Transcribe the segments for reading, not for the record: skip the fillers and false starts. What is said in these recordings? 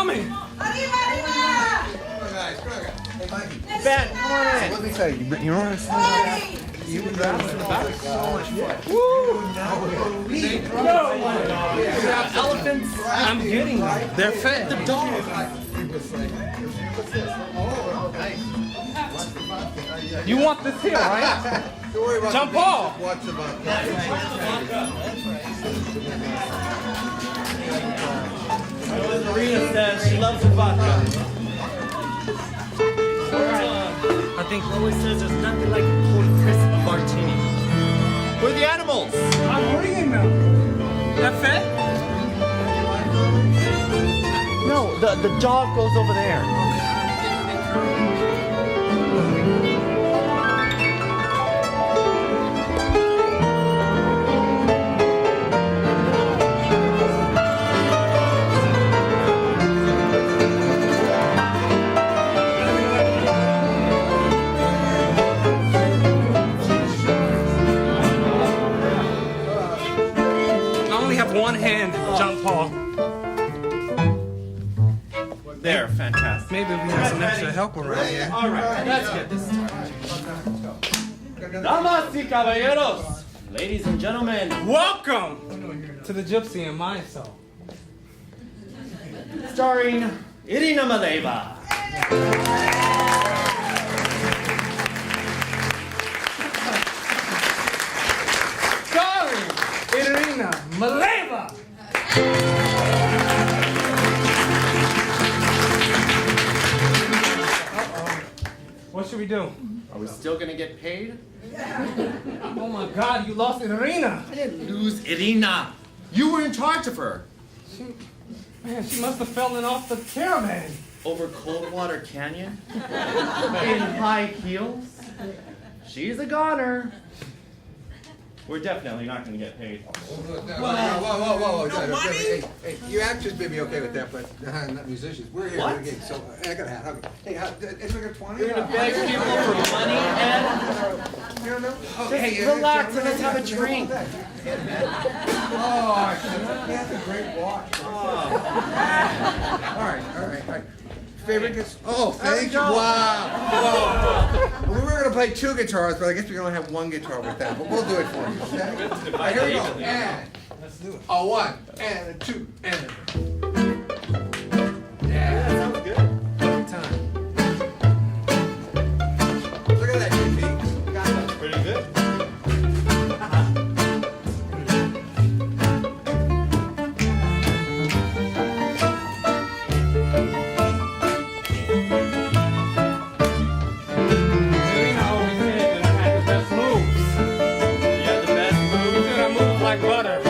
coming. Arriba, arriba! Guys, come on, guys. Hey, Mikey. Ben, come on in. Let me tell you, you know what I'm saying? You would rather so much fun. Elephants. I'm getting them. They're fed. The dog. You want this here, right? Don't worry about Jump the off. beans, watch about Marina says she loves the vodka. I think Always says there's nothing like a cold crisp martini. Where are the animals? I'm bringing them. They're fed? No, the dog goes over there. I only have one hand, John Paul. There, fantastic. Maybe we have some extra help around here. All right, let's get this started. Damas y caballeros, ladies and gentlemen, Welcome to the Gypsy In My Soul. starring Irina Maleva. Starring Irina Maleva. What should we do? Are we still gonna get paid? Oh my God, you lost Irina. I didn't lose Irina. You were in charge of her. Man, she must have fallen off the caravan. Over Coldwater Canyon? In high heels? She's a goner. We're definitely not gonna get paid. Whoa. Hey, you actors may be okay with that, but not musicians. We're here What? for the gig, so I got a hat. Okay. Hey, is there a 20? You're gonna beg people for money, Ed? You don't know? Oh, Just hey, relax and let's have a drink. Oh, that's a great watch. All right. Favorite guitar? Oh, thank you. Wow. We were going to play two guitars, but I guess we only have one guitar with that. But we'll do it for you, okay? All right, here we go. And Let's do it. a one, and a two, and a... Yeah, that sounds good. Every time. Look at that, JP. That's pretty good. Irina always said that I had the best moves. You got the best moves. Said I move like butter.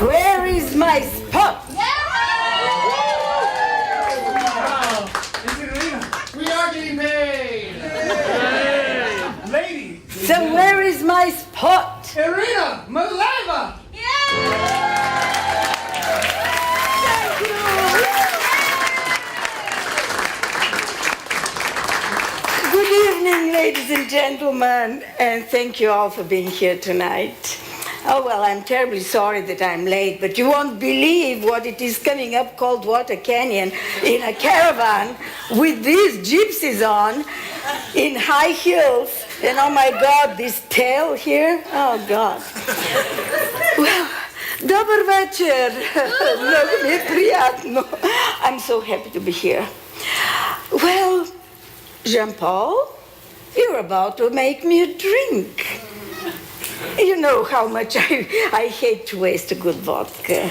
Where is my spot? Is it Irina? We are getting paid. Lady, So where is my spot? Irina Maleva. Good evening, ladies and gentlemen, and thank you all for being here tonight. Oh, well, I'm terribly sorry that I'm late, but you won't believe what it is coming up Coldwater Canyon in a caravan with these gypsies on in high heels. And oh my God, this tail here, oh God. Well, добрый вечер. Много мне приятно. I'm so happy to be here. Well, Jean-Paul, you're about to make me a drink. You know how much I hate to waste a good vodka.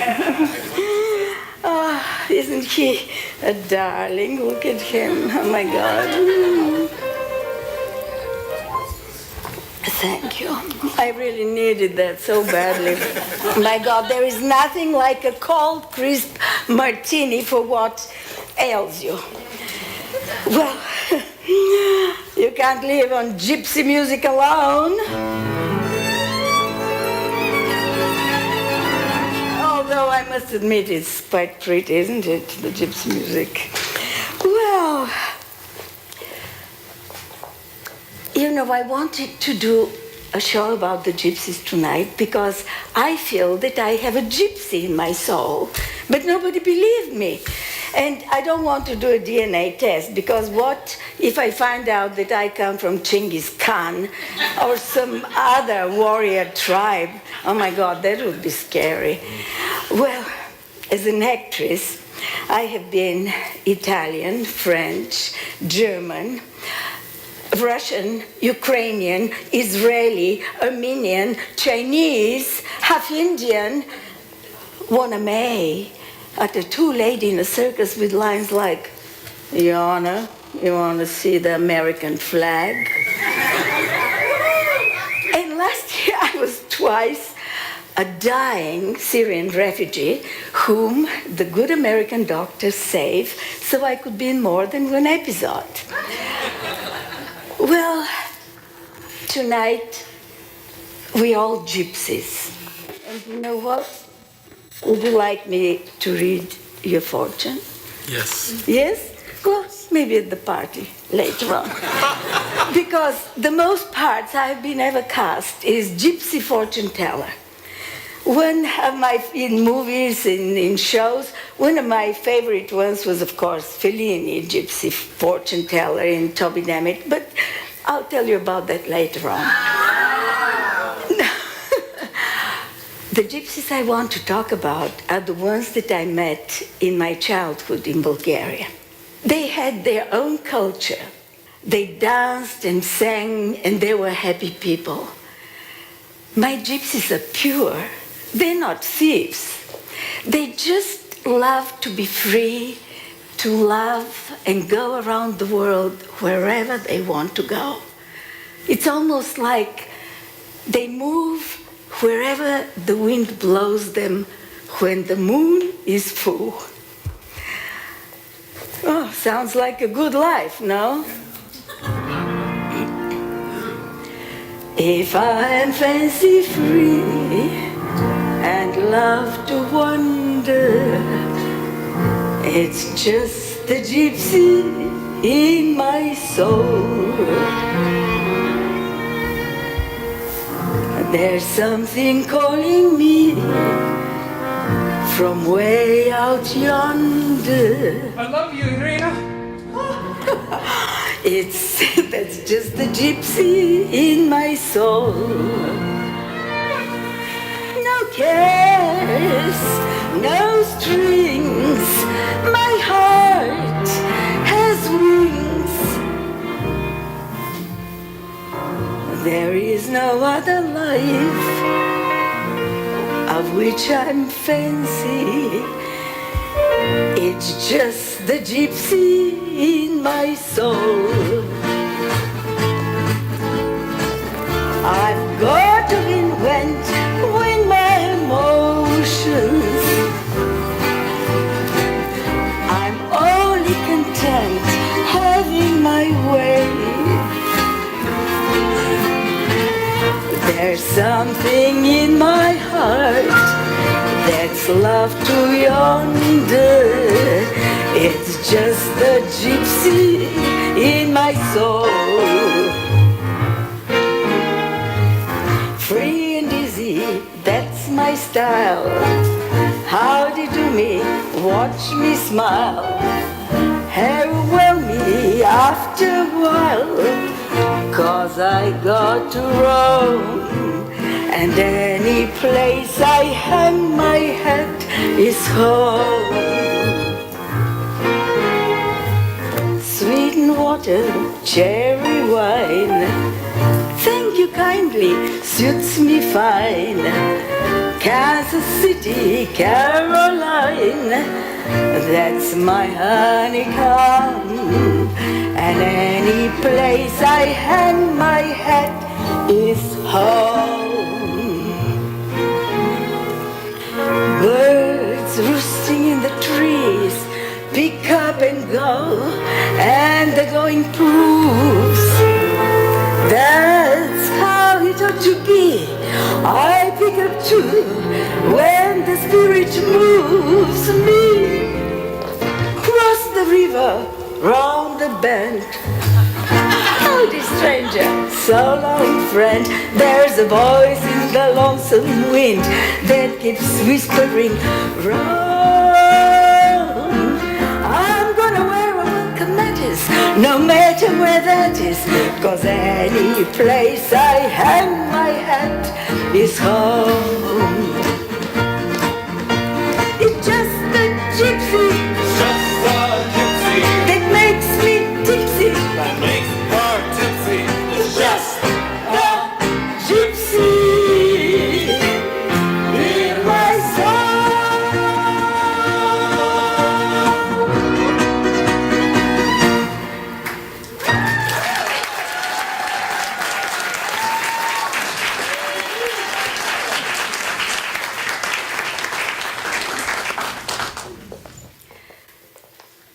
Oh, isn't he a darling? Look at him. Oh, my God. Thank you. I really needed that so badly. My God, there is nothing like a cold, crisp martini for what ails you. Well, you can't live on gypsy music alone. Although I must admit it's quite pretty, isn't it, the gypsy music? Well, you know, I wanted to do a show about the gypsies tonight because I feel that I have a gypsy in my soul, but nobody believed me. And I don't want to do a DNA test because what if I find out that I come from Genghis Khan or some other warrior tribe? Oh my God, that would be scary. Well, as an actress, I have been Italian, French, German, Russian, Ukrainian, Israeli, Armenian, Chinese, half Indian, one a May, a tattoo lady in a circus with lines like, Your Honor, you want to see the American flag? And last year I was twice a dying Syrian refugee whom the good American doctors saved so I could be in more than one episode. Well, tonight, we all gypsies. And you know what? Would you like me to read your fortune? Yes. Yes? Well, maybe at the party later on. Because the most parts I've been ever cast is gypsy fortune teller. In movies, in shows, one of my favorite ones was, of course, Fellini, gypsy fortune teller in Toby Dammit, but I'll tell you about that later on. The gypsies I want to talk about are the ones that I met in my childhood in Bulgaria. They had their own culture. They danced and sang, and they were happy people. My gypsies are pure. They're not thieves. They just love to be free, to love and go around the world wherever they want to go. It's almost like they move wherever the wind blows them when the moon is full. Oh, sounds like a good life, no? If I am fancy free and love to wander, it's just the gypsy in my soul. There's something calling me from way out yonder. I love you, Irina. That's just the gypsy in my soul. No cares, no strings, my heart has wings. There is no other life of which I'm fancy. It's just the gypsy in my soul. I've got to invent with my emotions. I'm only content having my way. There's something in my heart that's love to yonder. It's just the gypsy in my soul. Free and easy, that's my style. Howdy do me, watch me smile. Farewell me after a while, 'cause I got to roam. And any place I hang my head is home. Sweet and warm. water, cherry wine. Thank you kindly, suits me fine. Kansas City, Caroline, that's my honeycomb. And any place I hang my hat is home. Birds roosting in the trees, pick up and go, and the going proves that's how it ought to be. I pick up too when the spirit moves me. Cross the river, round the bend. Howdy, stranger, so long, friend. There's a voice in the lonesome wind that keeps whispering, run. I'm gonna wear a welcome notice, no matter where that is, 'cause any place I hang my hat is home. It's just a gypsy, Just a gypsy that makes me tipsy. that makes her tipsy. It's just A gypsy in my soul.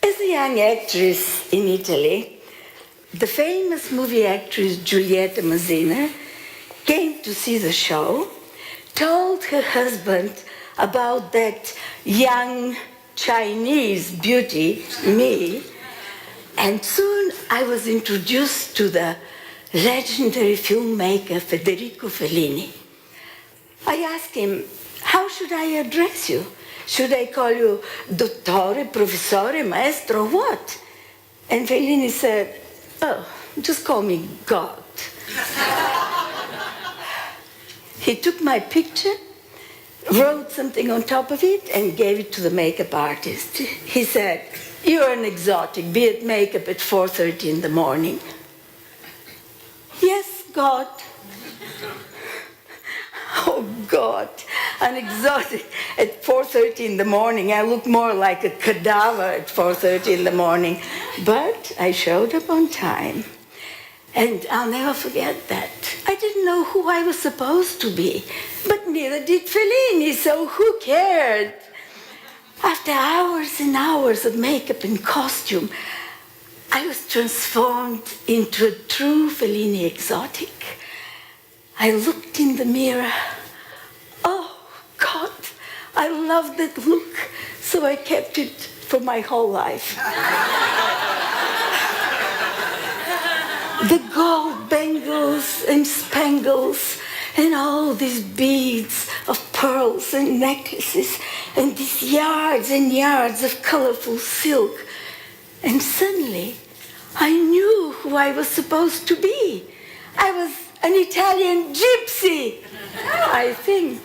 As a young actress in Italy, the famous movie actress Giulietta Mazzina came to see the show, told her husband about that young Chinese beauty, me, and soon I was introduced to the legendary filmmaker Federico Fellini. I asked him, how should I address you? Should I call you dottore, professore, maestro, what? And Fellini said, oh, just call me God. He took my picture, wrote something on top of it, and gave it to the makeup artist. He said, you're an exotic, be at makeup at 4:30 in the morning. Yes, God. Oh, God, an exotic at 4:30 in the morning. I look more like a cadaver at 4:30 in the morning. But I showed up on time. And I'll never forget that. I didn't know who I was supposed to be, but neither did Fellini, so who cared? After hours and hours of makeup and costume, I was transformed into a true Fellini exotic. I looked in the mirror. Oh, God, I loved that look, so I kept it for my whole life. The gold bangles and spangles and all these beads of pearls and necklaces and these yards and yards of colorful silk. And suddenly, I knew who I was supposed to be. I was an Italian gypsy, I think.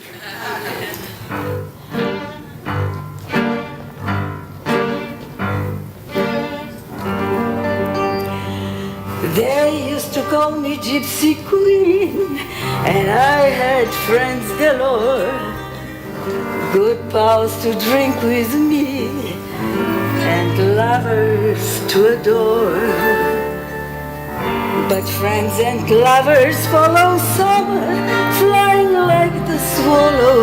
They used to call me Gypsy Queen, and I had friends galore, good pals to drink with me, and lovers to adore. But friends and lovers follow summer, flying like the swallow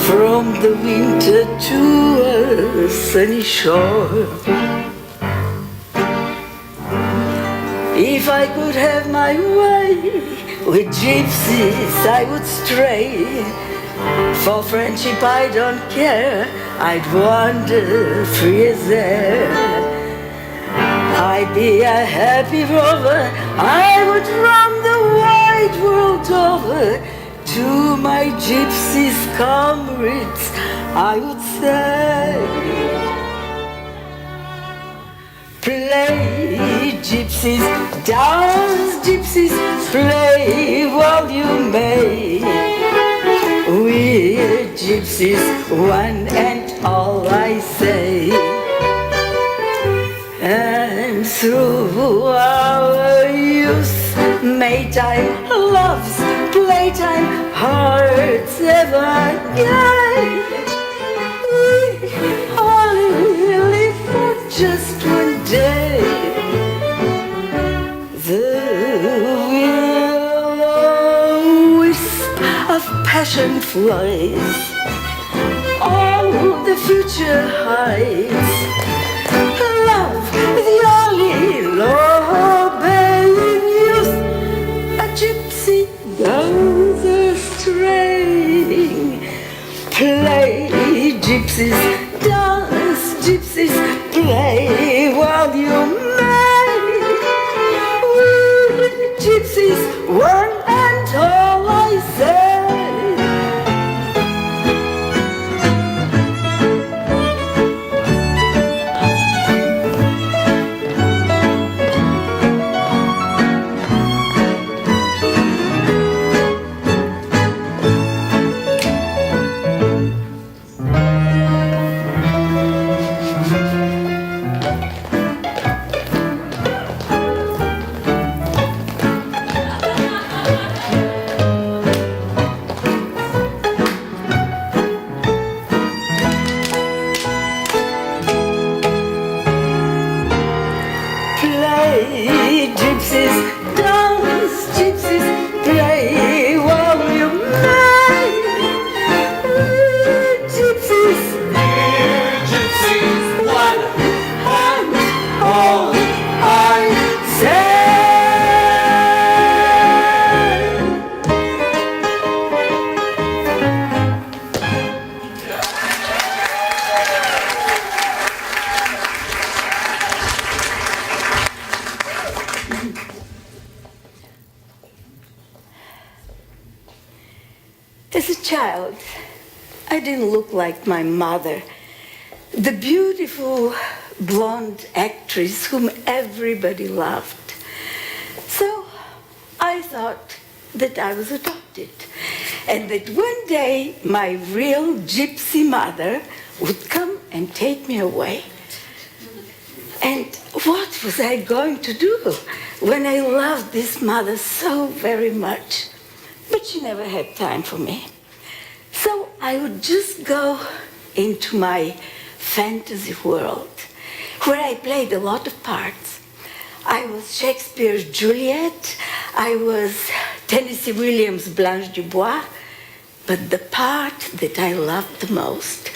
from the winter to a sunny shore. If I could have my way with gypsies, I would stray. For friendship I don't care, I'd wander free as air. I'd be a happy rover, I would roam the wide world over. To my gypsies comrades, I would say, play, gypsies, dance, gypsies, play while you may. We're gypsies, one and all, I say. And through our youth, Maytime, love's playtime, hearts ever gay. We only live for just one day. The will-o-wisp of passion flies, all the future hides. Love, the only law-obeying youth, a gypsy goes a-straying. Play, gypsies, dance, gypsies, play while you may. We gypsies, one and all, I say. Play, gypsies, dance, gypsies, play while you may. Gypsies, Dear gypsies, one and all I say. As a child, I didn't look like my mother, the beautiful blonde actress whom everybody loved. So I thought that I was adopted, and that one day my real gypsy mother would come and take me away. And what was I going to do when I loved this mother so very much? But she never had time for me. So I would just go into my fantasy world, where I played a lot of parts. I was Shakespeare's Juliet, I was Tennessee Williams' Blanche Dubois, but the part that I loved the most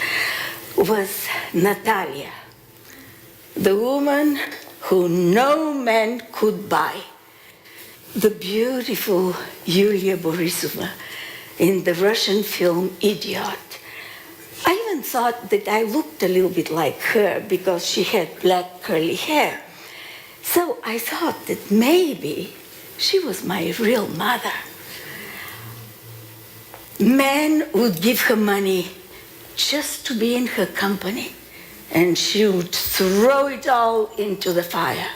was Natalia, the woman who no man could buy. The beautiful Yulia Borisova in the Russian film Idiot. I even thought that I looked a little bit like her because she had black curly hair. So I thought that maybe she was my real mother. Men would give her money just to be in her company, and she would throw it all into the fire.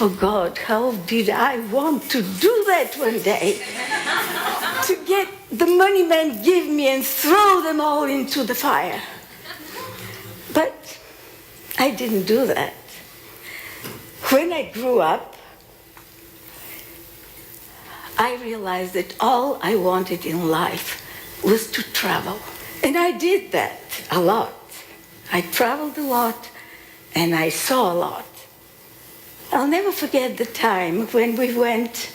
Oh God, how did I want to do that one day? To get the money men give me and throw them all into the fire. But I didn't do that. When I grew up, I realized that all I wanted in life was to travel. And I did that a lot. I traveled a lot and I saw a lot. I'll never forget the time when we went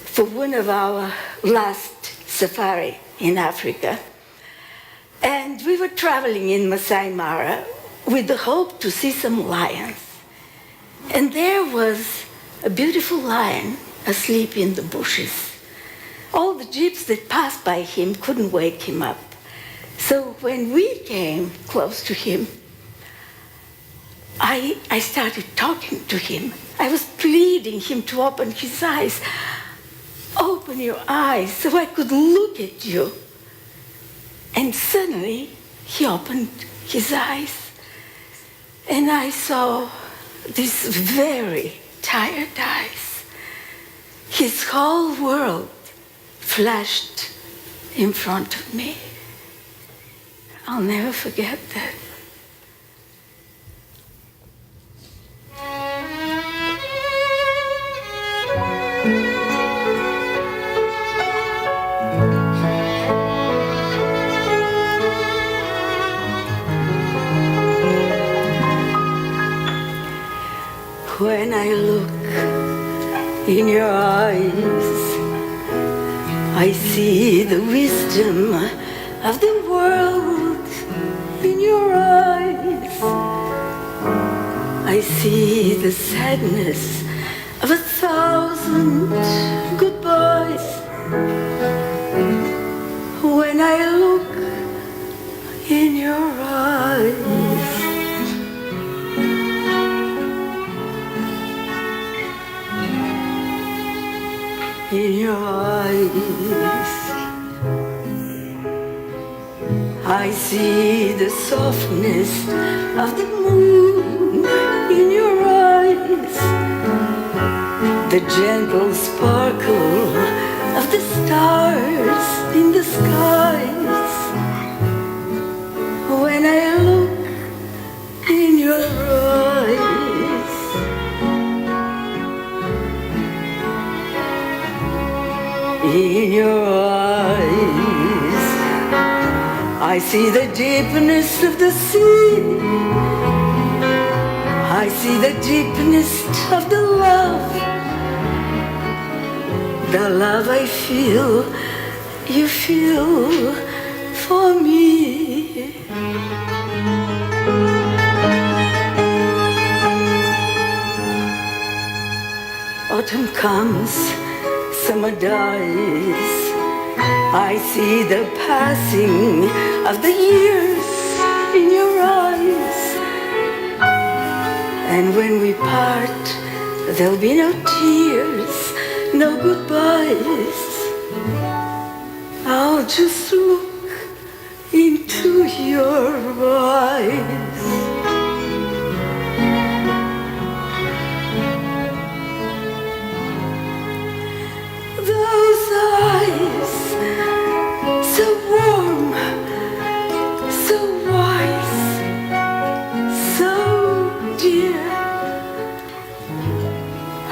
for one of our last safari in Africa. And we were traveling in Masai Mara with the hope to see some lions. And there was a beautiful lion asleep in the bushes. All the jeeps that passed by him couldn't wake him up. So when we came close to him, I started talking to him. I was pleading him to open his eyes. Open your eyes so I could look at you. And suddenly he opened his eyes. And I saw these very tired eyes. His whole world flashed in front of me. I'll never forget that. in your eyes. I see the wisdom of the world in your eyes. I see the sadness of 1,000 goodbyes. When I look in your eyes, in your eyes, I see the softness of the moon in your eyes, the gentle sparkle of the stars in the skies. When I look in your eyes, in your eyes, I see the deepness of the sea. I see the deepness of the love I feel, you feel for me. Autumn comes, summer dies. I see the passing of the years in your eyes. And when we part, there'll be no tears, no goodbyes. I'll just look into your eyes. Those eyes, so warm, so wise, so dear.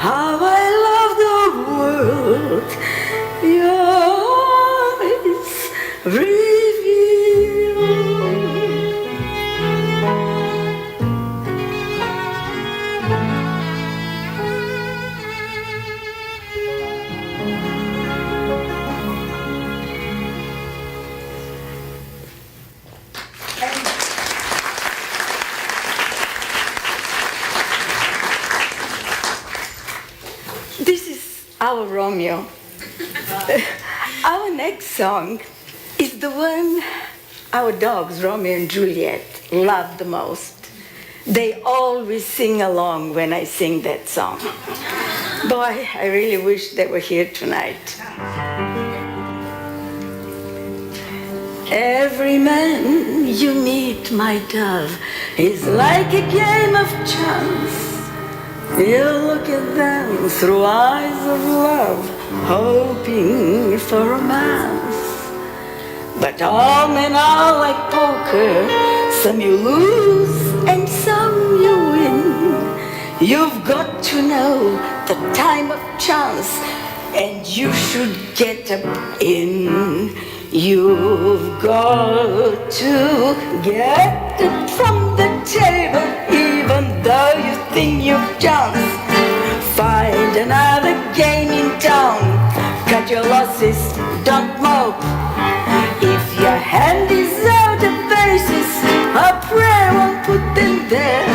How I love the world your eyes reveal. This is our Romeo. Our next song is the one our dogs, Romeo and Juliet, love the most. They always sing along when I sing that song. Boy, I really wish they were here tonight. Every man you meet, my dove, is like a game of chance. You look at them through eyes of love, hoping for romance. But all men are like poker, some you lose and some you win. You've got to know the time of chance, and you should get up in. You've got to get it from the table, even though you think you've chance. Find another game in town, cut your losses, don't mope. If your hand is out of bases, a prayer won't put them there.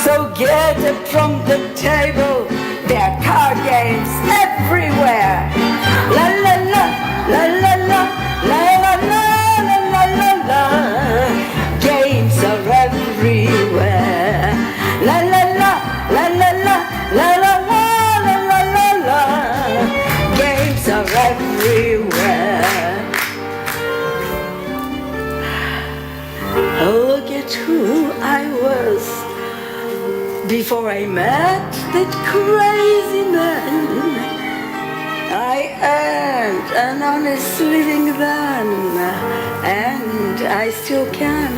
So get it from the table, there are card games everywhere. La la la, la la la, la la la, la la la la. Games are everywhere. La la la, la la la, la la la, la la la la. Games are everywhere. Look at who I was before I met that crazy man. I earned an honest living then, and I still can.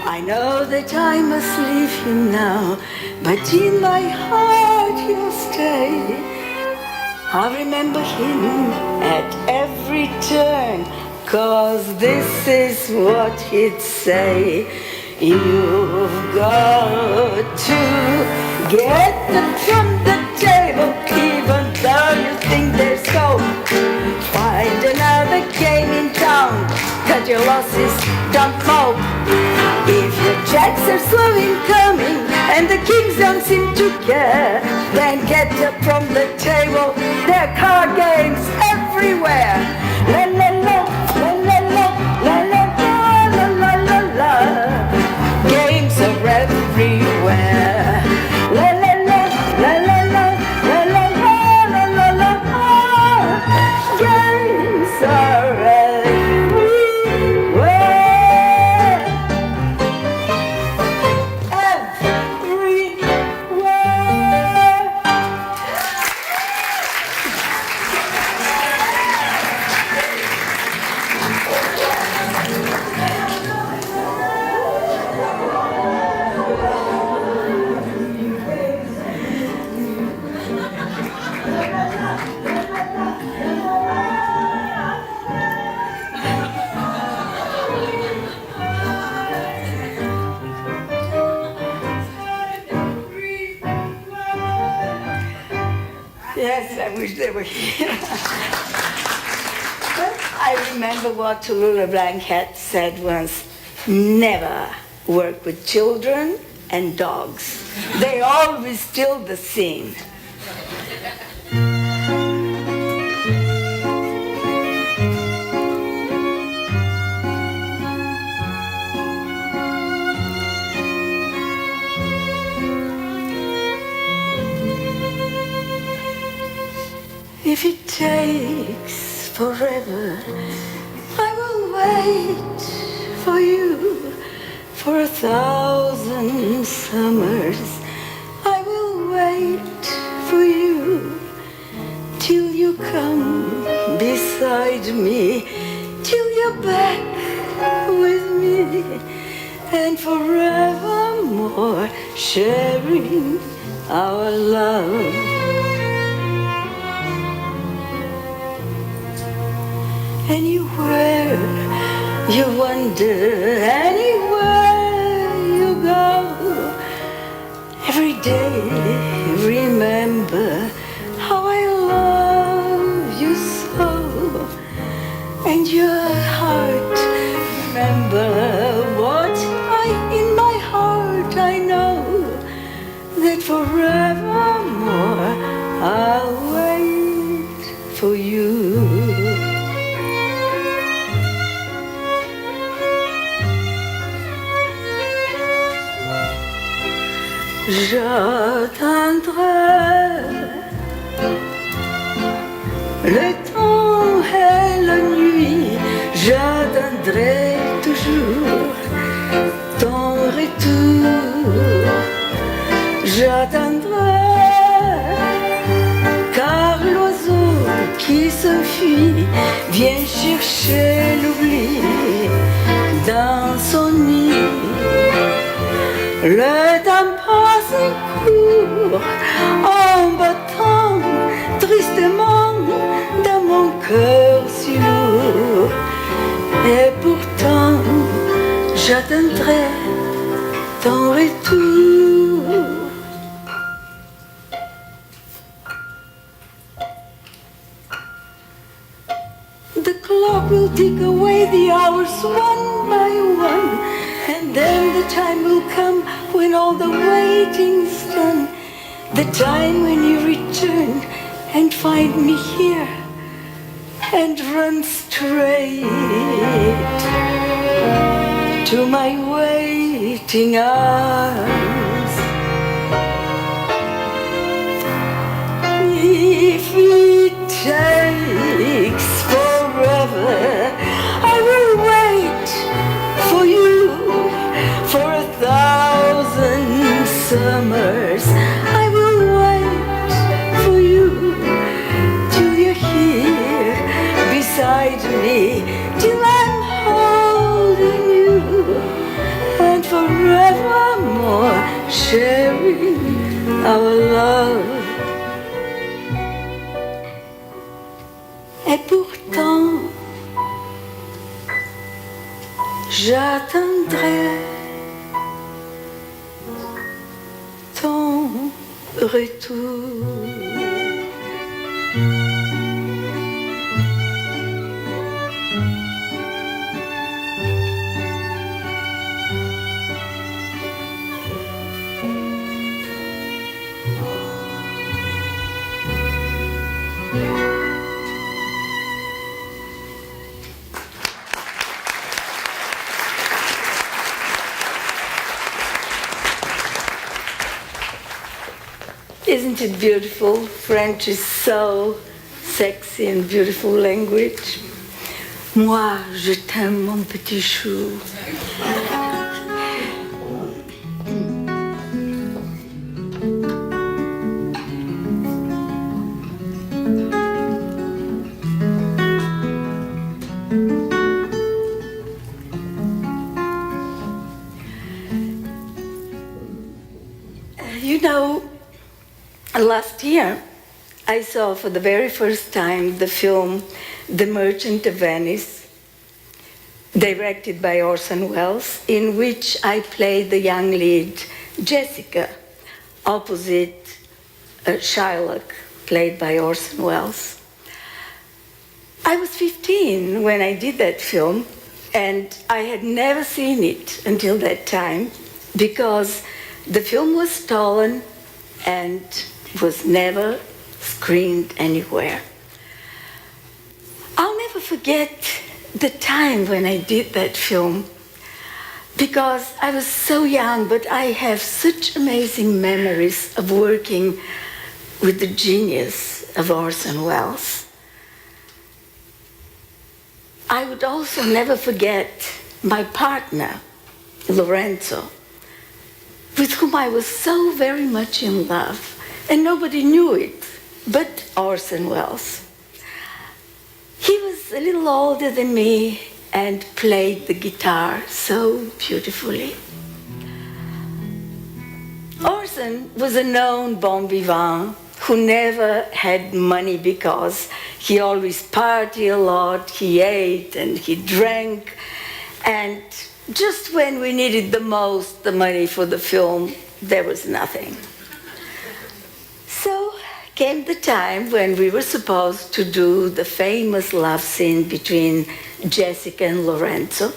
I know that I must leave him now, but in my heart he'll stay. I remember him at every turn, 'cause this is what he'd say. You've got to get it from the table, even though you think there's hope. Find another game in town, cut your losses, don't mope. If your jacks are slow in coming and the kings don't seem to care, then get up from the table, there are card games everywhere. La la la, la la la, la la la, la la la. Games are everywhere. La la la, la la la, la la la, la la la. Games are everywhere. Yes, I wish they were here. But I remember what Tallulah Bankhead said once, never work with children and dogs. They always steal the scene. If it takes forever, I will wait for you for 1,000 summers. I will wait for you till you come beside me, till you're back with me, and forevermore sharing our love. Anywhere you wander, anywhere you go, every day remember how I love you so. And your heart remember what in my heart I know, that forevermore I'll wait for you. J'attendrai le temps et la nuit, j'attendrai toujours ton retour. J'attendrai, car l'oiseau qui s'enfuit vient chercher l'oubli dans son nid. Le temps passe court en battant tristement dans mon cœur si lourd. Et pourtant, j'attendrai ton retour. The clock will tick away the hours one by one, and then the time will come when all the waiting's done. The time when you return and find me here and run straight to my waiting arms. If it takes forever, I will wait for you for 1,000 summers. I will wait for you till you're here beside me, till I'm holding you, and forevermore sharing our love. Et pourtant, j'attendrai ton retour. Isn't it beautiful? French is so sexy and beautiful language. Moi, je t'aime, mon petit chou. You know, last year, I saw for the very first time the film The Merchant of Venice, directed by Orson Welles, in which I played the young lead, Jessica, opposite Shylock, played by Orson Welles. I was 15 when I did that film, and I had never seen it until that time, because the film was stolen and was never screened anywhere. I'll never forget the time when I did that film, because I was so young, but I have such amazing memories of working with the genius of Orson Welles. I would also never forget my partner, Lorenzo, with whom I was so very much in love, and nobody knew it but Orson Welles. He was a little older than me and played the guitar so beautifully. Orson was a known bon vivant who never had money because he always partied a lot, he ate and he drank, and just when we needed the most the money for the film, there was nothing. So came the time when we were supposed to do the famous love scene between Jessica and Lorenzo.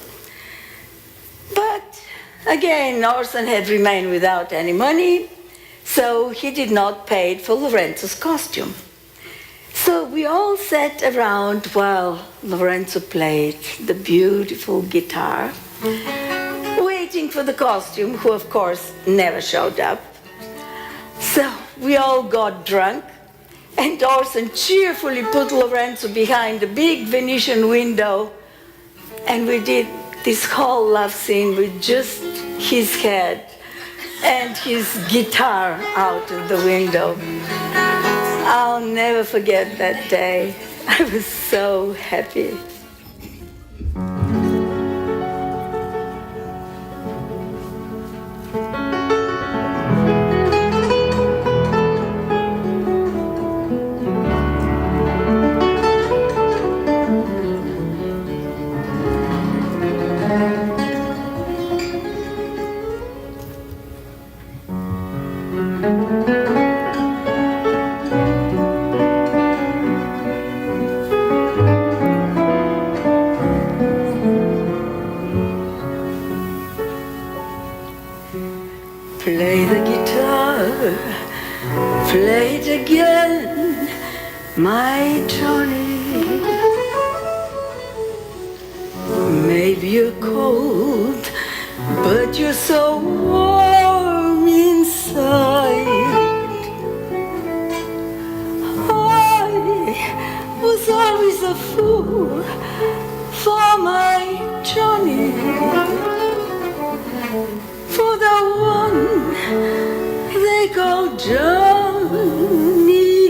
But again, Orson had remained without any money, so he did not pay for Lorenzo's costume. So we all sat around while Lorenzo played the beautiful guitar, waiting for the costume, who of course never showed up. So we all got drunk, and Orson cheerfully put Lorenzo behind a big Venetian window, and we did this whole love scene with just his head and his guitar out of the window. I'll never forget that day. I was so happy. Play the guitar, play it again, my Johnny. Maybe you're cold, but you're so warm inside. I was always a fool for my Johnny, for the one they call Johnny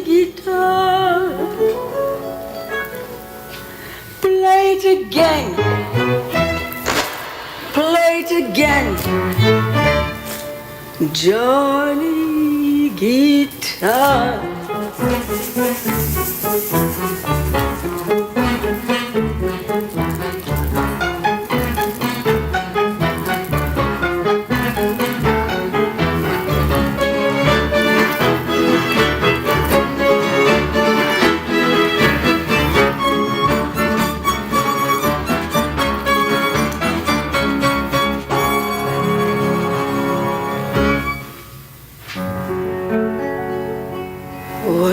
Guitar. Play it again, play it again, Johnny Guitar.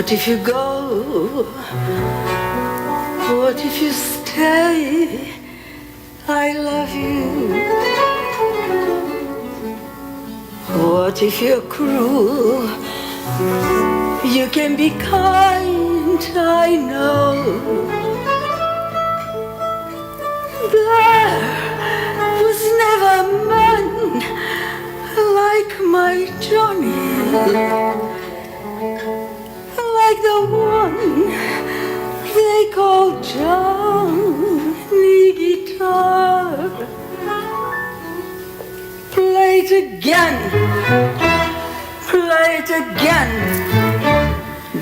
What if you go? What if you stay? I love you. What if you're cruel? You can be kind, I know. There was never a man like my Johnny, like the one they call Johnny Guitar. Play it again, play it again,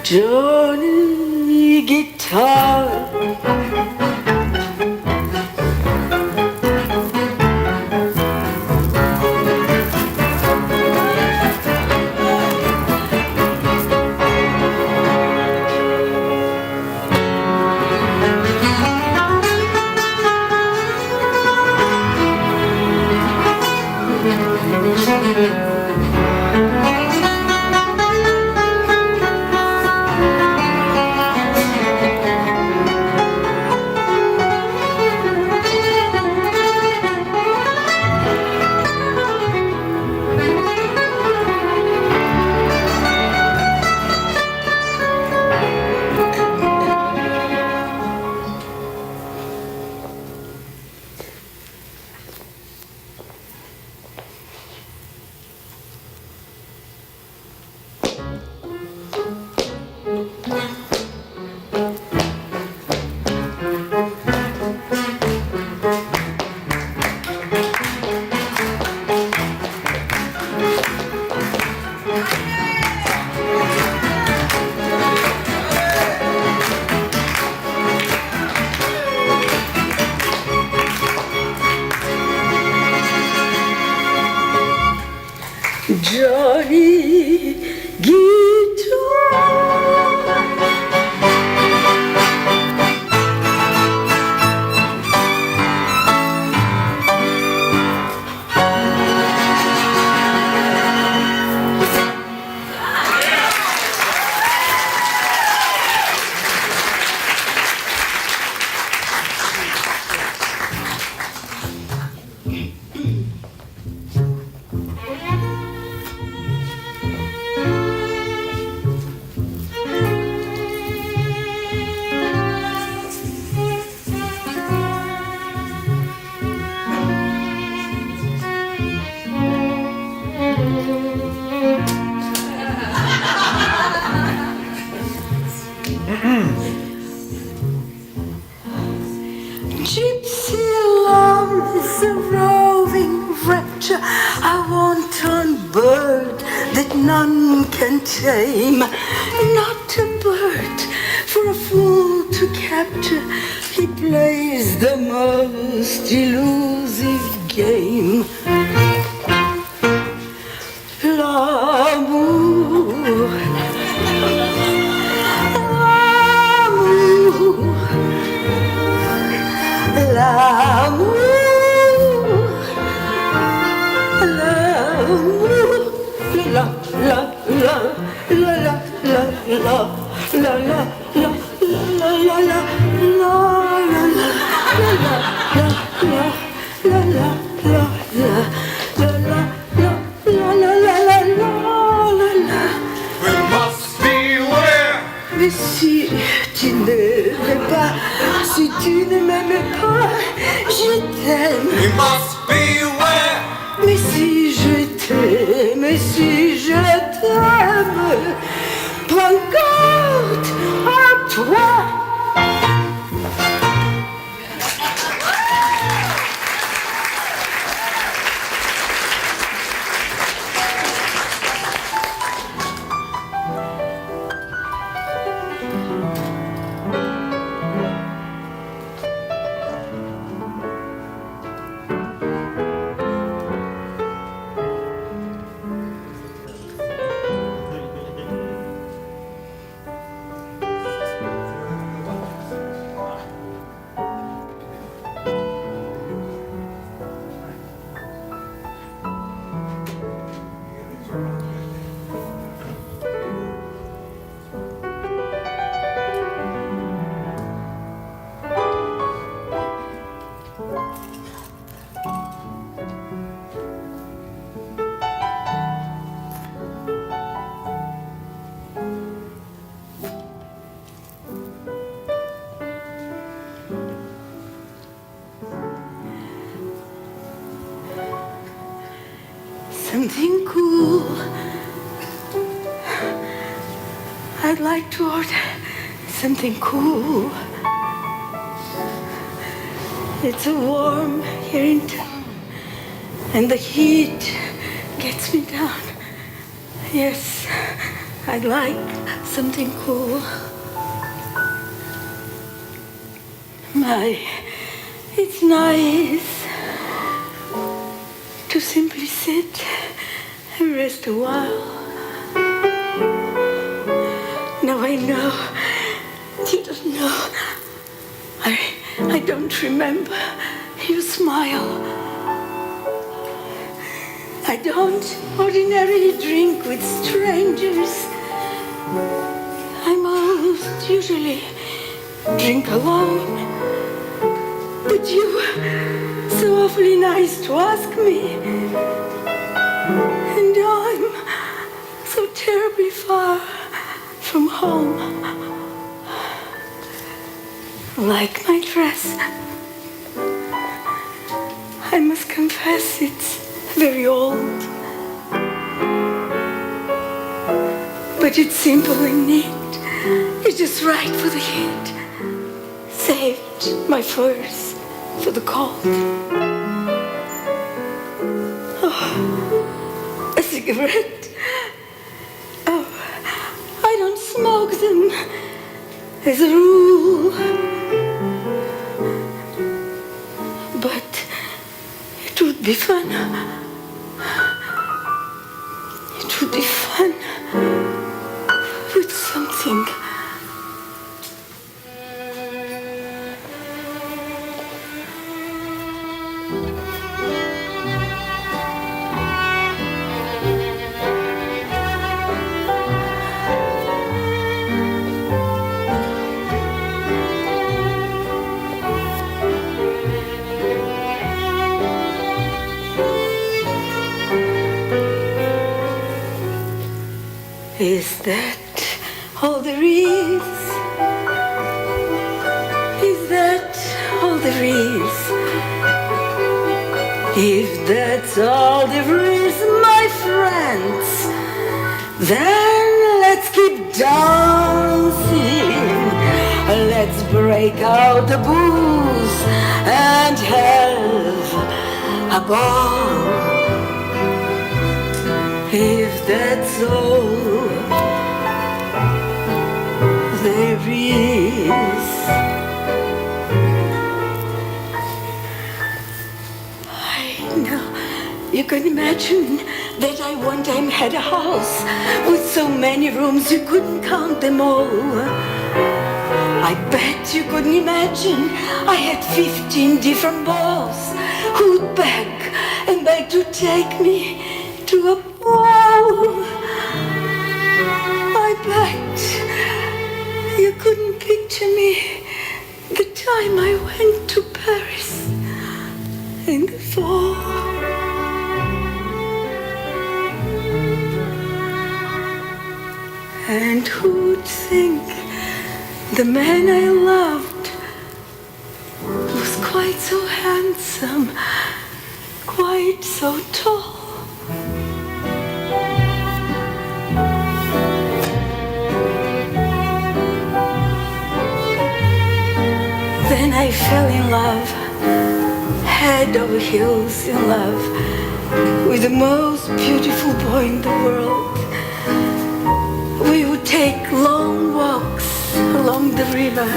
Johnny Guitar. Johnny Guitar. Gypsy love is a roving rapture, a wanton bird that none can tame. Not a bird for a fool to capture, he plays the most elusive game. L'amour, l'amour, l'amour, la la la la la la la la la la la la la We must beware. Mais si tu ne veux pas, si tu ne m'aimes pas, je t'aime. We must beware. Mais si je t'aime, mais si je t'aime, prends garde à toi. something cool. I'd like to order something cool. It's warm here in town, and the heat gets me down. Yes, I'd like something cool. My, it's nice to simply sit and rest a while. Now I know, you don't know, I don't remember your smile. I don't ordinarily drink with strangers. I most usually drink alone. But you were so awfully nice to ask me. And I'm so terribly far from home. Like my dress, I must confess it's very old. But it's simple and neat. It's just right for the heat. Saved my furs for the cold. Oh, a cigarette. Oh, I don't smoke them as a rule. But it would be fun. It would be fun with something. Is that all there is? Is that all there is? If that's all there is, my friends, then let's keep dancing. Let's break out the booze and have a ball. If that's all there is. I know. You can imagine that I one time had a house with so many rooms you couldn't count them all. I bet you couldn't imagine I had 15 different balls who'd beg and beg to take me to a ball. I bet you couldn't picture me the time I went to Paris in the fall. And who'd think the man I loved was quite so handsome, quite so tall? Then I fell in love, head over heels in love, with the most beautiful boy in the world. We would take long walks along the river,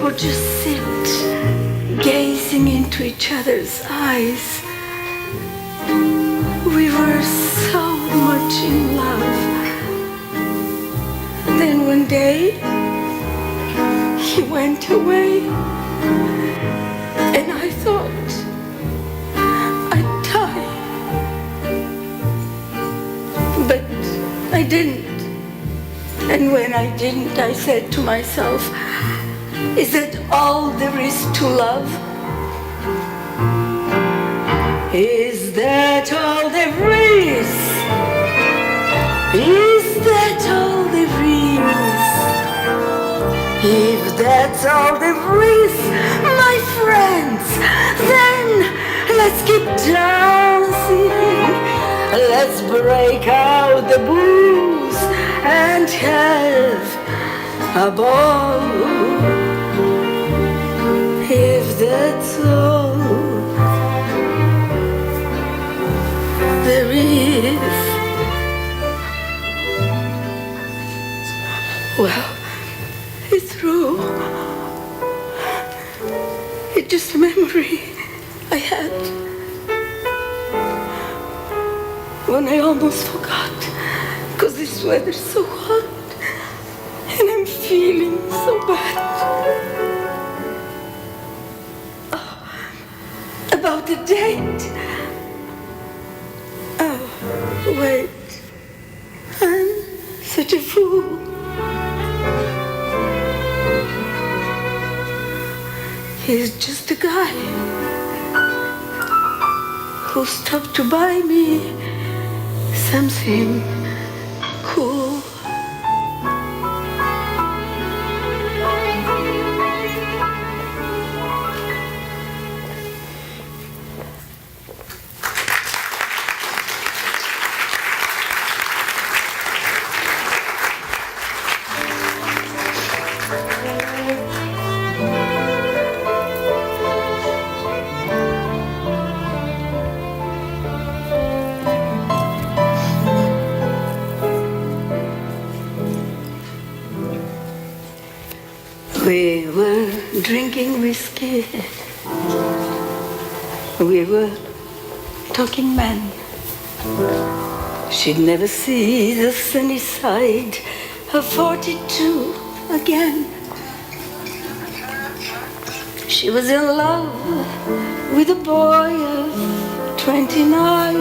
or just sit gazing into each other's eyes. We were so much in love. Then one day, he went away, and I thought I'd die. But I didn't. And when I didn't, I said to myself, is that all there is to love? Is that all there is? Is that all there is? If that's all there is, my friends, then let's keep dancing. Let's break out the booze and have a ball. If that's all there is. Well, it's true. It's just a memory I had when I almost forgot, because this weather's so hot and I'm feeling so bad. Oh, about the date. Oh, wait. I'm such a fool. He's just a guy who stopped to buy me something cool. We were drinking whiskey. We were talking men. She'd never see the sunny side of 42 again. She was in love with a boy of 29.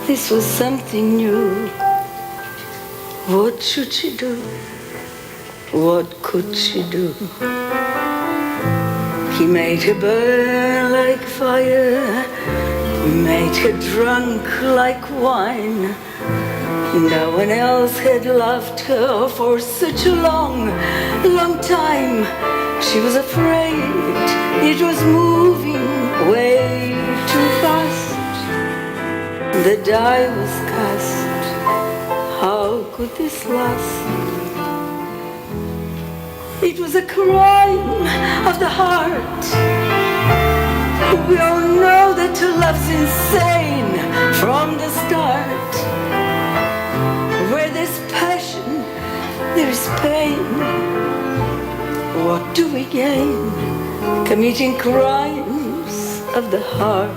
This was something new. What should she do? What could she do? He made her burn like fire, made her drunk like wine. No one else had loved her for such a long, long time. She was afraid it was moving way too fast. The die was cast. How could this last? It was a crime of the heart. We all know that love's insane from the start. Where there's passion, there is pain. What do we gain? Committing crimes of the heart.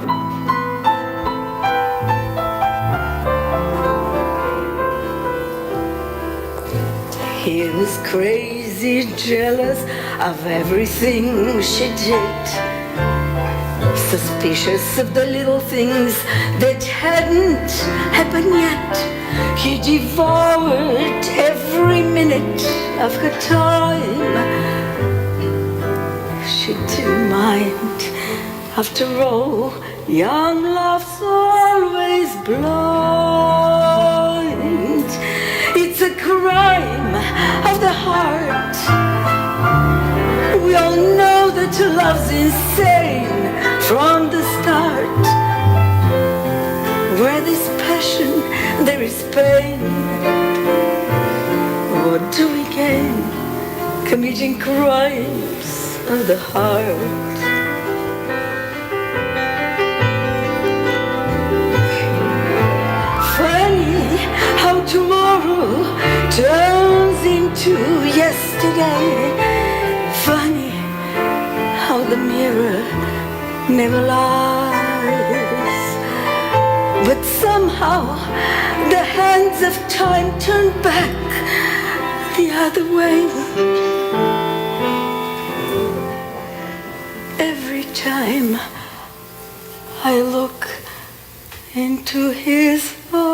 He was crazy, jealous of everything she did, suspicious of the little things that hadn't happened yet. He devoured every minute of her time. She didn't mind. After all, young love's always blind. It's a crime of the heart. We all know that love's insane from the start. Where there's passion, there is pain. What do we gain? Committing crimes of the heart. Funny how tomorrow turns into yesterday. Funny how the mirror never lies. But somehow the hands of time turn back the other way. Every time I look into his eyes.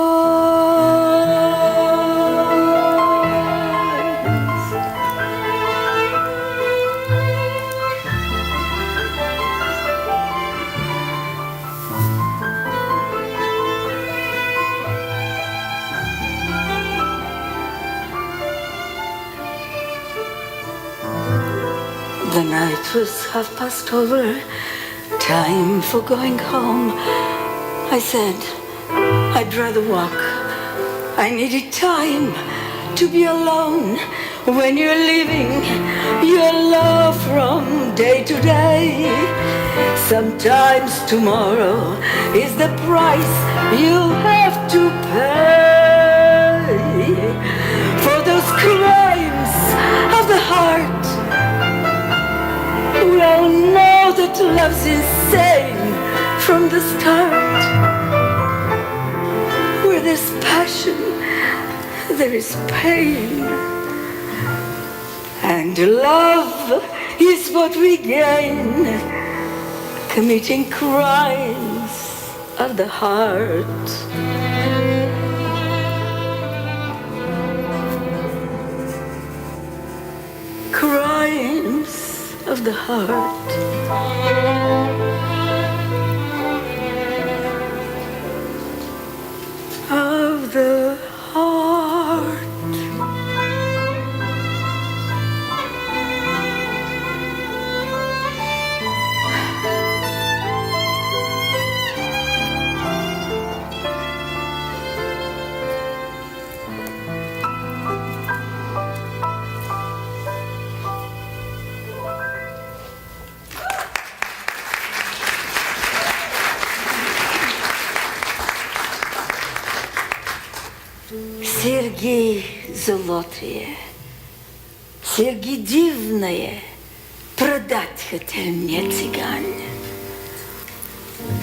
The night was over:30, time for going home. I said, I'd rather walk. I needed time to be alone when you're living your love from day to day. Sometimes tomorrow is the price you'll have to pay for those crimes of the heart. We all know that love's insane from the start. Where there's passion, there is pain. And love is what we gain, committing crimes of the heart. Crimes of the heart. Of the heart. Серги золотые, серги дивные, продать хотел мне цыган.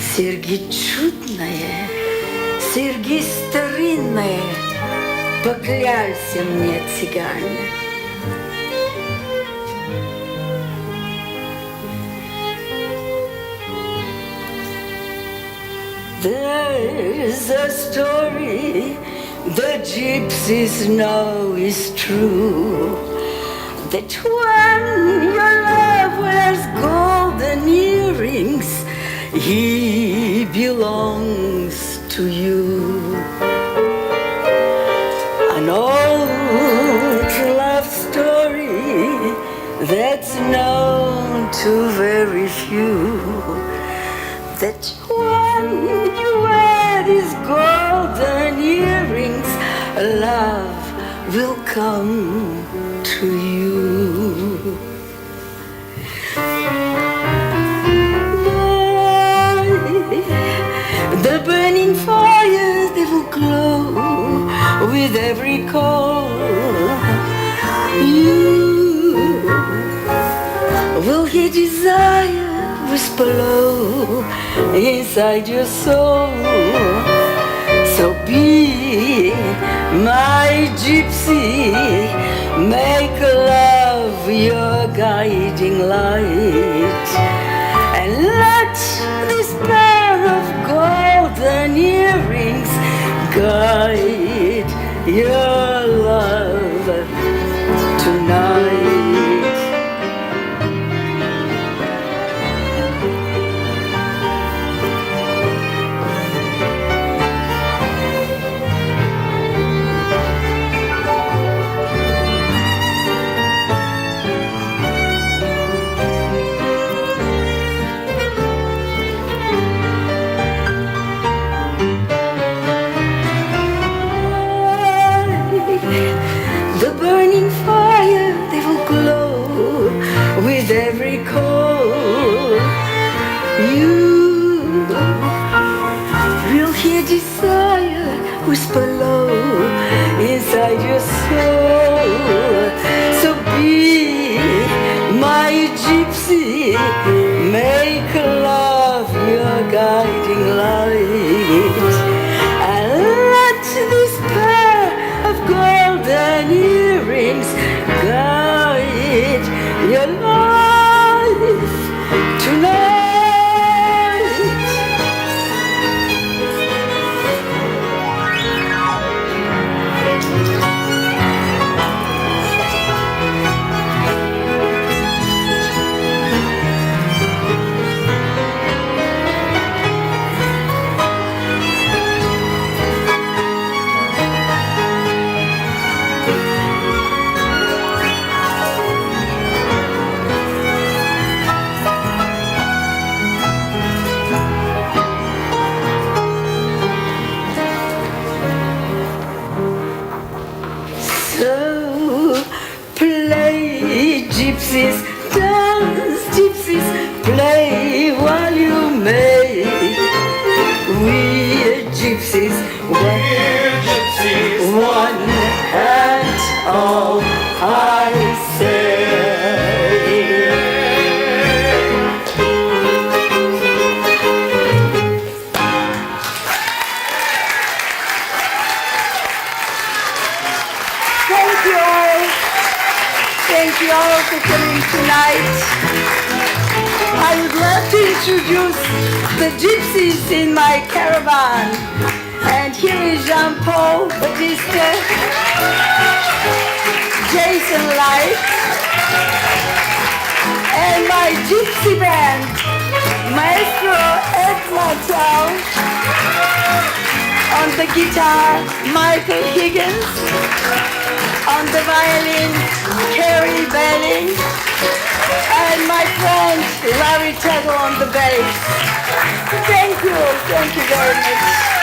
Серги чудные, серги старинные, поклялся мне цыган. There's a story the gypsies know is true, that when your love wears golden earrings, he belongs to you. An old love story that's known to very few, that when you wear these golden earrings, love will come to you. The burning fires, they will glow with every coal. You will hear desire whisper low inside your soul. So be my gypsy, make love your guiding light, and let this pair of golden earrings guide your love tonight. The burning fire, they will glow with every coal. You will hear desire whisper low inside your soul. So be my gypsy, make love your guiding light, and let this pair of golden earrings guide your life tonight. gypsies dance, gypsies play while you may. We gypsies, We're gypsies. one and all I say. Thank you all. Thank you all for coming tonight. I would love to introduce the gypsies in my caravan. And here is Jean-Paul Batista, Jason Light, and my gypsy band, Maestro Ed Martel, on the guitar, Michael Higgins, on the violin, Kerry Belling, and my friend Larry Tuttle on the bass. Thank you very much.